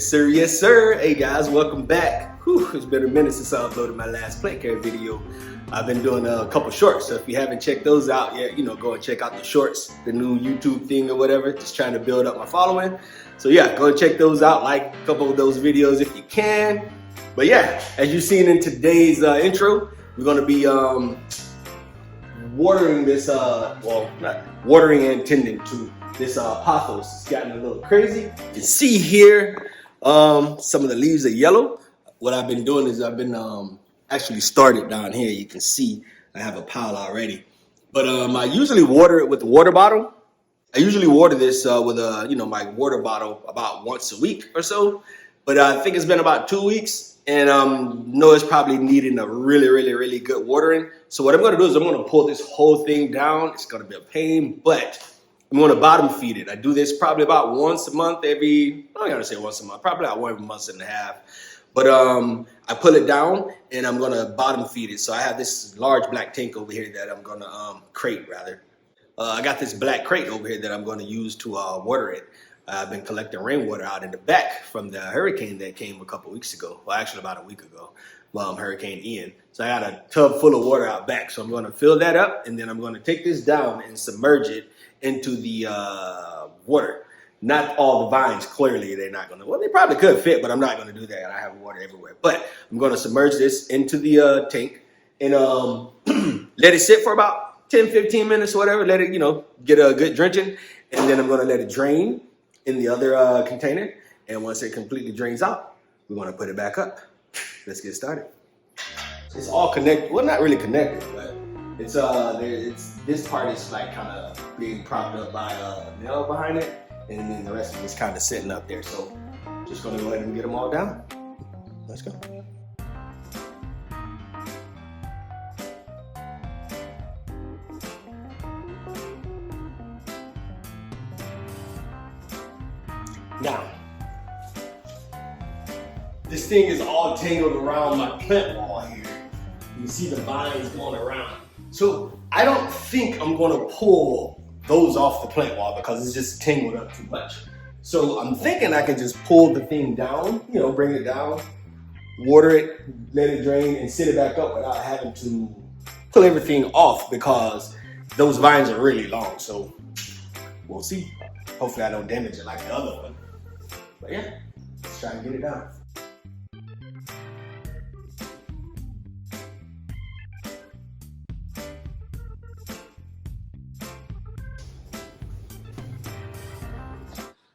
Yes sir, yes sir. Hey guys, welcome back. Whew, it's been a minute since I uploaded my last plant care video. I've been doing a couple shorts, so if you haven't checked those out yet, go and check out the shorts, the new YouTube thing or whatever, just trying to build up my following. So yeah, go and check those out, like a couple of those videos if you can. But yeah, as you've seen in today's intro, we're gonna be watering this, well, not watering and tending to this Pothos. It's gotten a little crazy. You can see here some of the leaves are yellow. What I've been doing is I've been actually started down here. You can see I have a pile already. But I usually water it with a water bottle. I usually water this with my water bottle about once a week or so. But I think it's been about 2 weeks, and know it's probably needing a really good watering. So what I'm going to do is I'm going to pull this whole thing down. It's going to be a pain, but I'm going to bottom feed it. I do this probably about once a month, I'm going to say once a month, probably about 1 month and a half. But I pull it down and I'm going to bottom feed it. So I have this large black tank over here that I'm going to crate rather. I got this black crate over here that I'm going to use to water it. I've been collecting rainwater out in the back from the hurricane that came a couple weeks ago. Well, actually about a week ago, Hurricane Ian. So I got a tub full of water out back. So I'm going to fill that up, and then I'm going to take this down and submerge it into the water. Not all the vines, clearly they're not going to, well, they probably could fit, but I'm not going to do that. I have water everywhere. But I'm going to submerge this into the tank and let it sit for about 10-15 minutes or whatever. Let it, get a good drenching. And then I'm going to let it drain in the other container, and once it completely drains out, we're going to put it back up. Let's get started. It's all connected. Well, not really connected, but it's this part is like kind of being propped up by a nail behind it, and then the rest of it's kind of sitting up there. So just going to go ahead and get them all down. Let's go. Now, this thing is all tangled around my plant wall here. You can see the vines going around. So I don't think I'm gonna pull those off the plant wall because it's just tangled up too much. So I'm thinking I can just pull the thing down, bring it down, water it, let it drain, and sit it back up without having to pull everything off because those vines are really long. So we'll see. Hopefully I don't damage it like the other one. But yeah, let's try and get it down.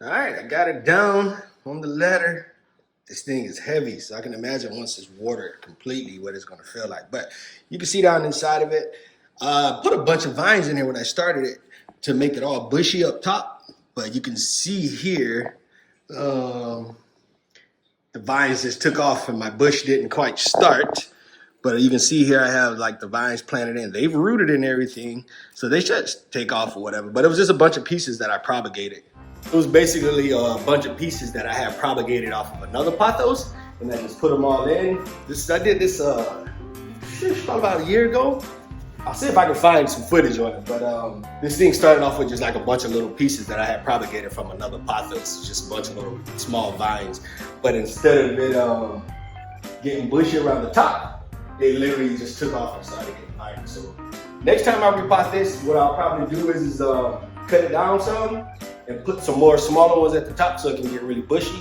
All right, I got it down on the ladder. This thing is heavy, so I can imagine once it's watered completely what it's gonna feel like. But you can see down inside of it, put a bunch of vines in here when I started it to make it all bushy up top. But you can see here, the vines just took off and my bush didn't quite start. But you can see here I have like the vines planted in. They've rooted in everything, so they should take off or whatever. But it was just a bunch of pieces that I propagated. It was basically a bunch of pieces that I had propagated off of another Pothos, and I just put them all in. I did this probably about a year ago. I'll see if I can find some footage on it, but this thing started off with just like a bunch of little pieces that I had propagated from another Pothos, just a bunch of little small vines. But instead of it getting bushy around the top, they literally just took off and started getting vines. So next time I repot this, what I'll probably do is cut it down some and put some more smaller ones at the top so it can get really bushy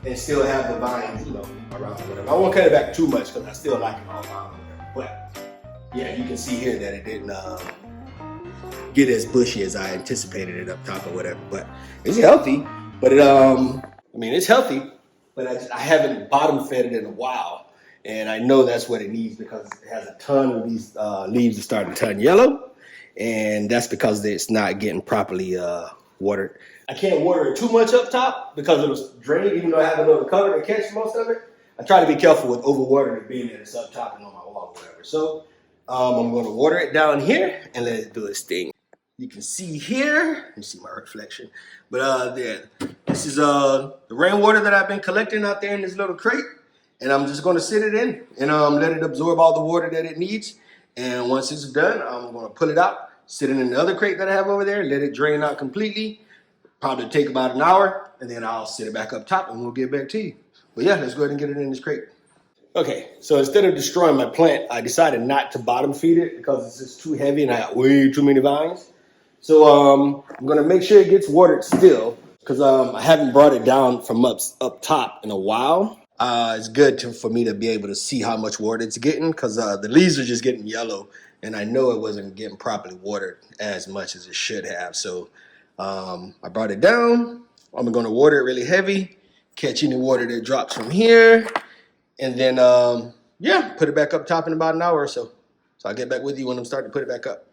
and still have the vines, around whatever. I won't cut it back too much because I still like it all around whatever. But yeah, you can see here that it didn't get as bushy as I anticipated it up top or whatever. But it's healthy. But it's healthy, but I haven't bottom fed it in a while. And I know that's what it needs because it has a ton of these leaves are starting to turn yellow. And that's because it's not getting properly watered. I can't water it too much up top because it was drained, even though I have a little cover to catch most of it. I try to be careful with overwatering it being that it's up top and on my wall or whatever. So I'm going to water it down here and let it do its thing. You can see here, you see my reflection, but this is the rainwater that I've been collecting out there in this little crate, and I'm just going to sit it in and let it absorb all the water that it needs. And once it's done, I'm going to pull it out, sit it in the other crate that I have over there, let it drain out completely, Probably take about an hour, and then I'll sit it back up top and we'll get back to you. But yeah, let's go ahead and get it in this crate. Okay, so instead of destroying my plant, I decided not to bottom feed it because it's just too heavy and I got way too many vines. So I'm gonna make sure it gets watered still because I haven't brought it down from up top in a while. It's good for me to be able to see how much water it's getting because the leaves are just getting yellow and I know it wasn't getting properly watered as much as it should have. So I brought it down. I'm gonna water it really heavy, catch any water that drops from here, and then yeah, put it back up top in about an hour or so. So I'll get back with you when I'm starting to put it back up.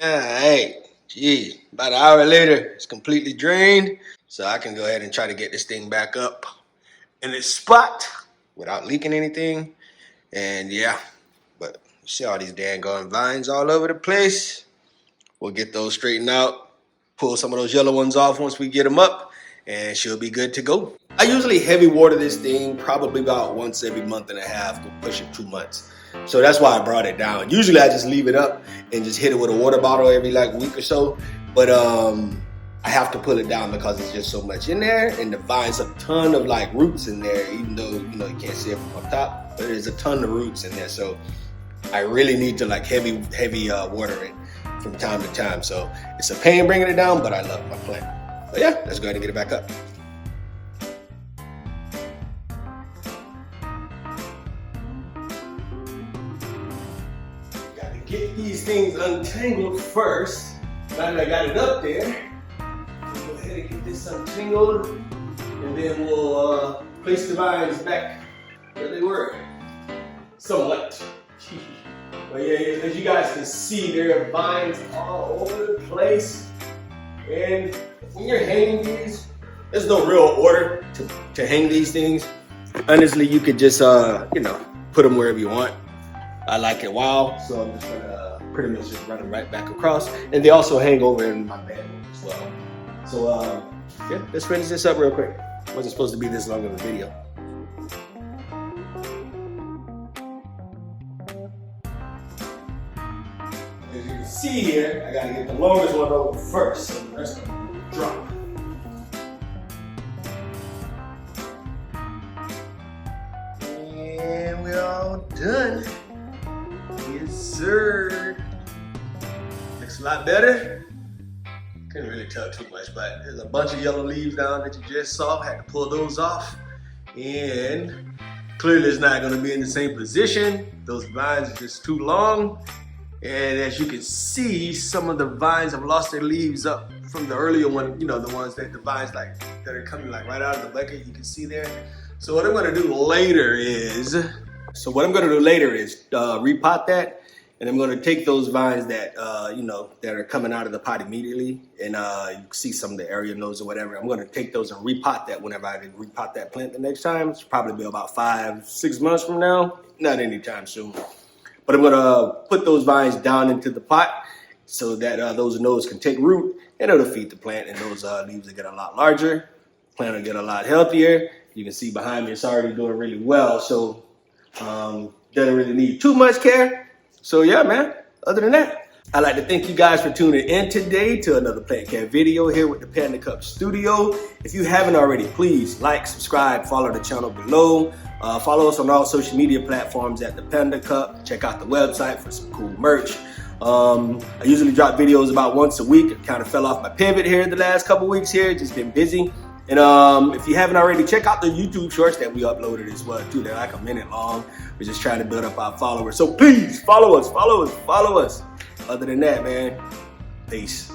Alright, gee, about an hour later, it's completely drained. So I can go ahead and try to get this thing back up in its spot without leaking anything. And yeah, but you see all these dang vines all over the place. We'll get those straightened out, pull some of those yellow ones off once we get them up, and she'll be good to go. I usually heavy water this thing probably about once every month and a half, go push it 2 months. So that's why I brought it down. Usually I just leave it up and just hit it with a water bottle every like week or so. But I have to pull it down because there's just so much in there, and the vines a ton of like roots in there, even though you can't see it from up top, but there's a ton of roots in there. So I really need to like heavy water it from time to time. So it's a pain bringing it down, but I love my plant. But yeah, let's go ahead and get it back up. Got to get these things untangled first. Now that I got it up there, go ahead and get this untangled, and then we'll place the vines back where they were. Somewhat. But yeah, as you guys can see, there are vines all over the place. And when you're hanging these, there's no real order to hang these things. Honestly, you could just, put them wherever you want. I like it wild, so I'm just gonna pretty much just run them right back across. And they also hang over in my bedroom as well. So yeah, let's finish this up real quick. Wasn't supposed to be this long of a video. As you can see here, I gotta get the longest one over first, so the rest of them drop. And we're all done. Yes, sir. Looks a lot better. Couldn't really tell too much, but there's a bunch of yellow leaves down that you just saw. Had to pull those off. And clearly it's not gonna be in the same position. Those vines are just too long. And as you can see, some of the vines have lost their leaves up from the earlier one, the ones that the vines that are coming like right out of the bucket, you can see there. So what I'm gonna do later is, repot that, and I'm gonna take those vines that, that are coming out of the pot immediately, and you can see some of the area nodes or whatever. I'm gonna take those and repot that whenever I repot that plant the next time. It's probably be about 5-6 months from now, not anytime soon. But I'm gonna put those vines down into the pot so that those nodes can take root, and it'll feed the plant, and those leaves will get a lot larger. The plant will get a lot healthier. You can see behind me, it's already doing really well. So doesn't really need too much care. So yeah, man, other than that, I'd like to thank you guys for tuning in today to another plant care video here with the Pandacup Studio. If you haven't already, please like, subscribe, follow the channel below. Follow us on all social media platforms at the Pandacup. Check out the website for some cool merch. I usually drop videos about once a week. I kind of fell off my pivot here the last couple weeks here, just been busy. And if you haven't already, check out the YouTube shorts that we uploaded as well too. They're like a minute long. We're just trying to build up our followers. So please follow us. Other than that, man, peace.